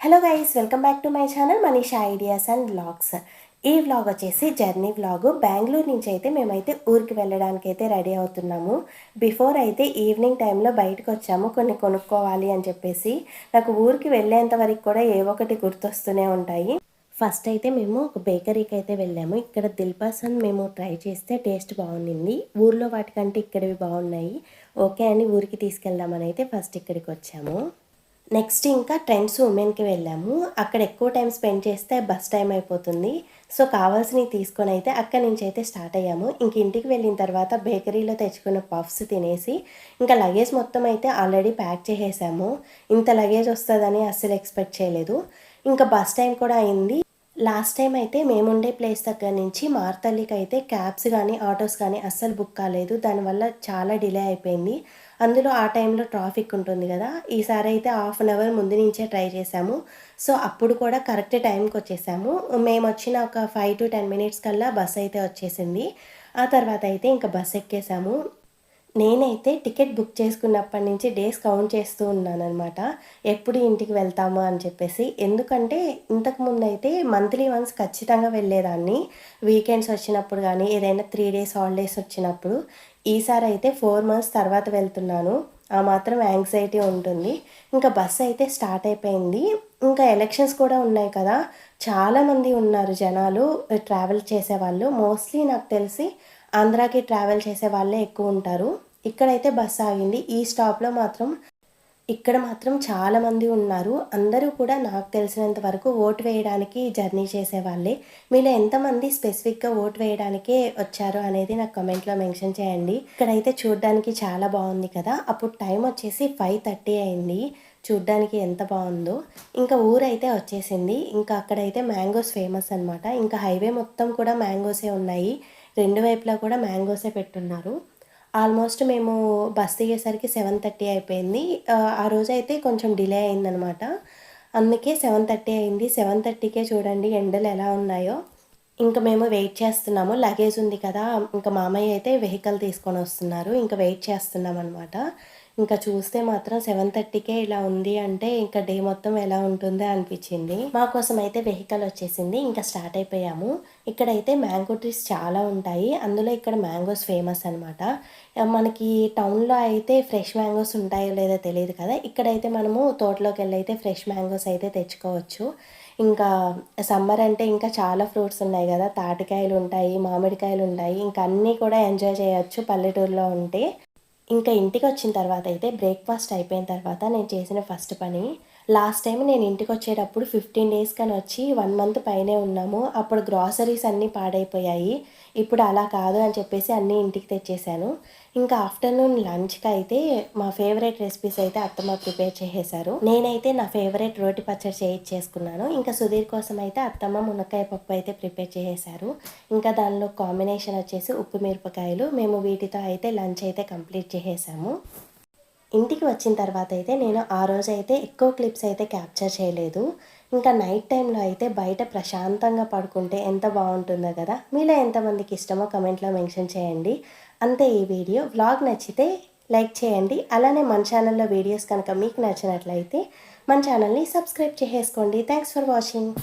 Hello guys, welcome back to my channel Manisha ideas and vlogs. ఈ vlog వచ్చేసి journey vlog. Bengaluru నుంచి అయితే మేమైతే ఊరికి వెళ్ళడానికి అయితే రెడీ అవుతున్నాము. బిఫోర్ అయితే ఈవినింగ్ టైంలో బయటకు వచ్చాము కొన్ని కొనుక్కోవాలి అని చెప్పేసి. నాకు ఊరికి వెళ్ళేంత వరకు కూడా ఏవో ఒకటి గుర్తొస్తూనే ఉంటాయి. ఫస్ట్ అయితే మేము ఒక బేకరీకి అయితే వెళ్ళాము. ఇక్కడ దిల్పసంద్ మేము ట్రై చేస్తే టేస్ట్ బాగుండింది. ఊర్లో వాటికంటే ఇక్కడివి బాగున్నాయి. ఓకే అని ఊరికి తీసుకెళ్దామని అయితే ఫస్ట్ ఇక్కడికి వచ్చాము. నెక్స్ట్ ఇంకా ట్రెండ్స్ ఉమెన్కి వెళ్ళాము. అక్కడ ఎక్కువ టైం స్పెండ్ చేస్తే బస్ టైం అయిపోతుంది. సో కావాల్సినవి తీసుకొని అయితే అక్కడి నుంచి అయితే స్టార్ట్ అయ్యాము. ఇంక ఇంటికి వెళ్ళిన తర్వాత బేకరీలో తెచ్చుకున్న పఫ్స్ తినేసి ఇంకా లగేజ్ మొత్తం అయితే ఆల్రెడీ ప్యాక్ చేసేసాము. ఇంత లగేజ్ వస్తుందని అస్సలు ఎక్స్పెక్ట్ చేయలేదు. ఇంకా బస్ టైం కూడా అయింది. లాస్ట్ టైం అయితే మేముండే ప్లేస్ దగ్గర నుంచి మార్తల్లికి అయితే క్యాబ్స్ కానీ ఆటోస్ కానీ అస్సలు బుక్ కాలేదు. దానివల్ల చాలా డిలే అయిపోయింది. అందులో ఆ టైంలో ట్రాఫిక్ ఉంటుంది కదా. ఈసారి అయితే హాఫ్ అన్ అవర్ ముందు నుంచే ట్రై చేసాము. సో అప్పుడు కూడా కరెక్ట్ టైంకి వచ్చేసాము. మేము వచ్చిన ఒక 5 to 10 minutes కల్లా బస్ అయితే వచ్చేసింది. ఆ తర్వాత అయితే ఇంకా బస్ ఎక్కేసాము. నేనైతే టికెట్ బుక్ చేసుకున్నప్పటి నుంచి డేస్ కౌంట్ చేస్తూ ఉన్నానన్నమాట. ఎప్పుడు ఇంటికి వెళ్తాము అని చెప్పేసి. ఎందుకంటే ఇంతకుముందు అయితే మంత్లీ వన్స్ ఖచ్చితంగా వెళ్ళేదాన్ని. వీకెండ్స్ వచ్చినప్పుడు కానీ ఏదైనా 3 days హాలిడేస్ వచ్చినప్పుడు. ఈసారి అయితే 4 months తర్వాత వెళ్తున్నాను. ఆ మాత్రం యాంగ్జైటీ ఉంటుంది. ఇంకా బస్సు అయితే స్టార్ట్ అయిపోయింది. ఇంకా ఎలక్షన్స్ కూడా ఉన్నాయి కదా. చాలామంది ఉన్నారు జనాలు ట్రావెల్ చేసేవాళ్ళు. మోస్ట్లీ నాకు తెలిసి ఆంధ్రాకి ట్రావెల్ చేసే వాళ్ళే ఎక్కువ ఉంటారు. ఇక్కడైతే బస్సు ఆగింది. ఈ స్టాప్లో ఇక్కడ మాత్రం చాలామంది ఉన్నారు. అందరూ కూడా నాకు తెలిసినంత వరకు ఓటు వేయడానికి జర్నీ చేసేవాళ్ళే. మీలో ఎంతమంది స్పెసిఫిక్గా ఓటు వేయడానికే వచ్చారు అనేది నాకు కమెంట్లో మెన్షన్ చేయండి. ఇక్కడైతే చూడడానికి చాలా బాగుంది కదా. అప్పుడు టైం వచ్చేసి 5:30 అయింది. చూడ్డానికి ఎంత బాగుందో. ఇంకా ఊరైతే వచ్చేసింది. ఇంకా అక్కడైతే మ్యాంగోస్ ఫేమస్ అనమాట. ఇంకా హైవే మొత్తం కూడా మ్యాంగోసే ఉన్నాయి. రెండు వైపులా కూడా మ్యాంగోసే పెట్టున్నారు. ఆల్మోస్ట్ మేము బస్ దిగేసరికి 7:30 అయిపోయింది. ఆ రోజైతే కొంచెం డిలే అయిందనమాట. అందుకే 7:30 అయింది. 7:30కే చూడండి ఎండలు ఎలా ఉన్నాయో. ఇంక మేము వెయిట్ చేస్తున్నాము. లగేజ్ ఉంది కదా. ఇంక మామయ్య అయితే వెహికల్ తీసుకొని వస్తున్నారు. ఇంక వెయిట్ చేస్తున్నామనమాట. ఇంకా చూస్తే మాత్రం 7:30కే ఇలా ఉంది అంటే ఇంకా డే మొత్తం ఎలా ఉంటుందో అనిపించింది. మా కోసం అయితే వెహికల్ వచ్చేసింది. ఇంకా స్టార్ట్ అయిపోయాము. ఇక్కడైతే మ్యాంగో ట్రీస్ చాలా ఉంటాయి. అందులో ఇక్కడ మ్యాంగోస్ ఫేమస్ అనమాట. మనకి టౌన్లో అయితే ఫ్రెష్ మ్యాంగోస్ ఉంటాయో లేదో తెలియదు కదా. ఇక్కడైతే మనము తోటలోకి వెళ్ళి అయితే ఫ్రెష్ మ్యాంగోస్ అయితే తెచ్చుకోవచ్చు. ఇంకా సమ్మర్ అంటే ఇంకా చాలా ఫ్రూట్స్ ఉన్నాయి కదా. తాటికాయలు ఉంటాయి, మామిడికాయలు ఉంటాయి. ఇంకా అన్నీ కూడా ఎంజాయ్ చేయొచ్చు పల్లెటూరులో ఉంటే. ఇంకా ఇంటికి వచ్చిన తర్వాత అయితే బ్రేక్ఫాస్ట్ అయిపోయిన తర్వాత నేను చేసిన ఫస్ట్ పని, లాస్ట్ టైం నేను ఇంటికి వచ్చేటప్పుడు 15 days కని వచ్చి 1 month పైనే ఉన్నాము. అప్పుడు గ్రాసరీస్ అన్నీ పాడైపోయాయి. ఇప్పుడు అలా కాదు అని చెప్పేసి అన్నీ ఇంటికి తెచ్చేసాను. ఇంకా ఆఫ్టర్నూన్ లంచ్కి అయితే మా ఫేవరెట్ రెసిపీస్ అయితే అత్తమ్మ ప్రిపేర్ చేసేసారు. నేనైతే నా ఫేవరెట్ రోటి పచ్చడి చేసుకున్నాను. ఇంకా సుధీర్ కోసం అయితే అత్తమ్మ మునక్కాయ పప్పు అయితే ప్రిపేర్ చేసేసారు. ఇంకా దానిలో కాంబినేషన్ వచ్చేసి ఉప్పు మిరపకాయలు. మేము వీటితో అయితే లంచ్ అయితే కంప్లీట్ చేసేసాము. ఇంటికి వచ్చిన తర్వాత అయితే నేను ఆ రోజు అయితే ఎక్కువ క్లిప్స్ అయితే క్యాప్చర్ చేయలేదు. ఇంకా నైట్ టైంలో అయితే బయట ప్రశాంతంగా పడుకుంటే ఎంత బాగుంటుందో కదా. మీలో ఎంతమందికి ఇష్టమో కమెంట్లో మెన్షన్ చేయండి. అంతే ఈ వీడియో. వ్లాగ్ నచ్చితే లైక్ చేయండి. అలానే మన ఛానల్లో వీడియోస్ కనుక మీకు నచ్చినట్లయితే మన ఛానల్ని సబ్స్క్రైబ్ చేసేసుకోండి. Thanks for watching.